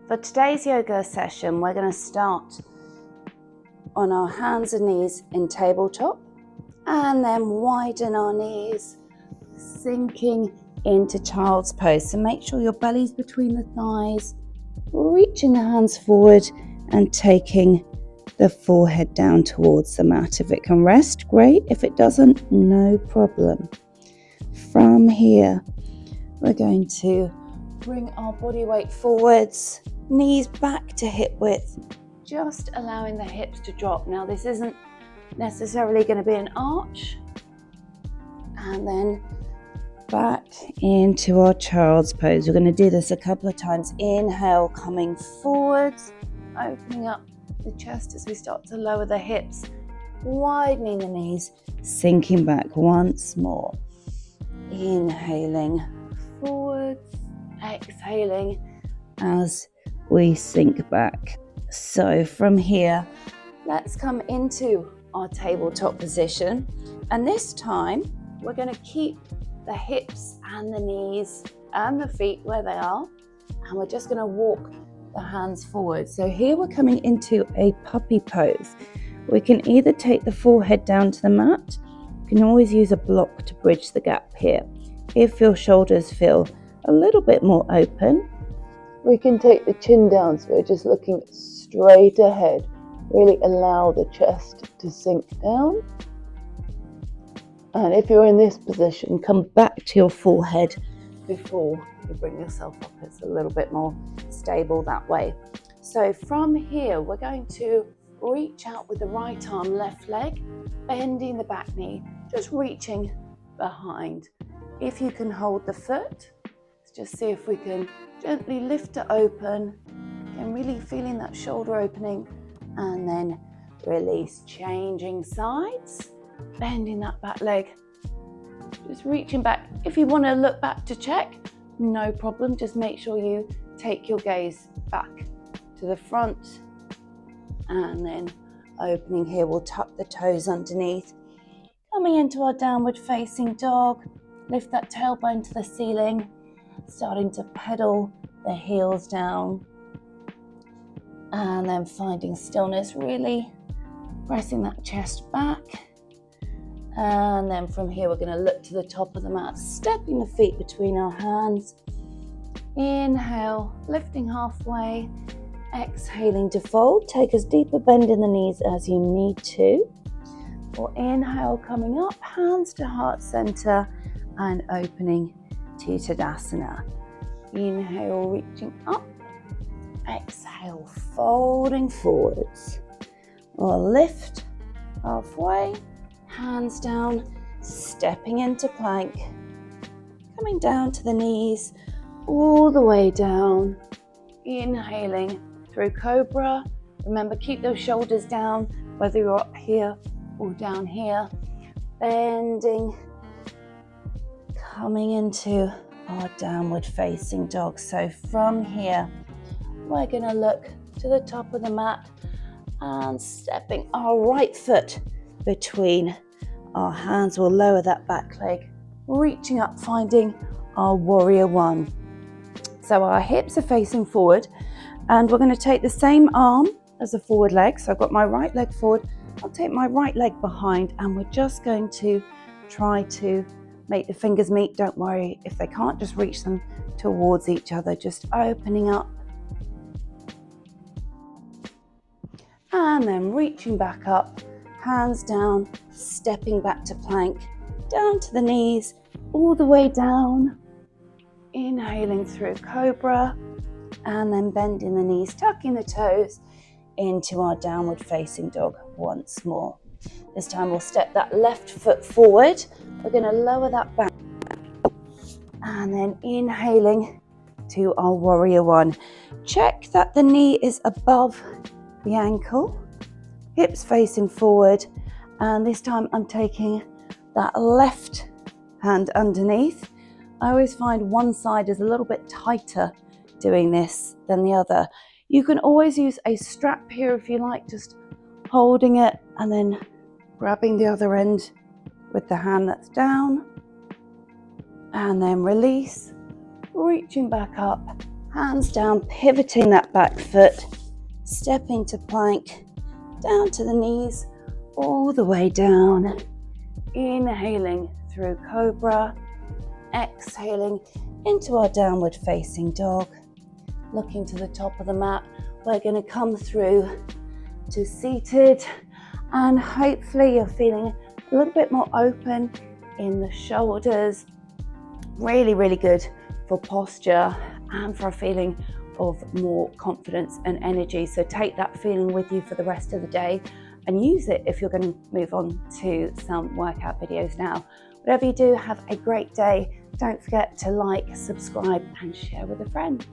For today's yoga session, we're going to start on our hands and knees in tabletop and then widen our knees, sinking into child's pose. So make sure your belly's between the thighs, reaching the hands forward and taking the forehead down towards the mat. If it can rest, great. If it doesn't, no problem. From here, we're going to bring our body weight forwards, knees back to hip width, just allowing the hips to drop. Now this isn't necessarily going to be an arch. And then back into our child's pose. We're going to do this a couple of times. Inhale, coming forwards, opening up the chest as we start to lower the hips, widening the knees, sinking back once more. Inhaling forwards, exhaling as we sink back. So from here, let's come into our tabletop position. And this time, we're going to keep the hips and the knees and the feet where they are. And we're just going to walk the hands forward. So here we're coming into a puppy pose. We can either take the forehead down to the mat. You can always use a block to bridge the gap here. If your shoulders feel a little bit more open, we can take the chin down, so we're just looking straight ahead. Really allow the chest to sink down. And if you're in this position, come back to your forehead before you bring yourself up. It's a little bit more stable that way. So from here, we're going to reach out with the right arm, left leg, bending the back knee, just reaching behind. If you can hold the foot, let's just see if we can gently lift it open. Again, really feeling that shoulder opening, and then release, changing sides, bending that back leg, just reaching back. If you want to look back to check, no problem. Just make sure you take your gaze back to the front, and then opening here. We'll tuck the toes underneath, coming into our downward facing dog. Lift that tailbone to the ceiling, starting to pedal the heels down, and then finding stillness, really pressing that chest back. And then from here, we're going to look to the top of the mat, stepping the feet between our hands. Inhale, lifting halfway, exhaling to fold. Take as deep a bend in the knees as you need to. Or inhale, coming up, hands to heart center and opening to Tadasana. Inhale, reaching up. Exhale, folding forwards. Or lift halfway. Hands down, stepping into plank, coming down to the knees, all the way down, inhaling through cobra. Remember, keep those shoulders down, whether you're up here or down here, bending, coming into our downward facing dog. So from here, we're gonna look to the top of the mat and stepping our right foot between our hands. We'll lower that back leg, reaching up, finding our warrior one. So our hips are facing forward, and we're going to take the same arm as the forward leg. So I've got my right leg forward, I'll take my right leg behind, and we're just going to try to make the fingers meet. Don't worry if they can't, just reach them towards each other, just opening up. And then reaching back up, hands down, stepping back to plank, down to the knees, all the way down, inhaling through cobra, and then bending the knees, tucking the toes into our downward facing dog once more. This time we'll step that left foot forward. We're going to lower that back, and then inhaling to our warrior one. Check that the knee is above the ankle, hips facing forward, and this time I'm taking that left hand underneath. I always find one side is a little bit tighter doing this than the other. You can always use a strap here if you like, just holding it and then grabbing the other end with the hand that's down, and then release, reaching back up, Hands down, pivoting that back foot, stepping to plank, down to the knees, all the way down. Inhaling through cobra, exhaling into our downward facing dog. Looking to the top of the mat, we're going to come through to seated, and hopefully you're feeling a little bit more open in the shoulders. Really, really good for posture and for a feeling of more confidence and energy. So take that feeling with you for the rest of the day and use it if you're going to move on to some workout videos now. Whatever you do, have a great day. Don't forget to like, subscribe, and share with a friend.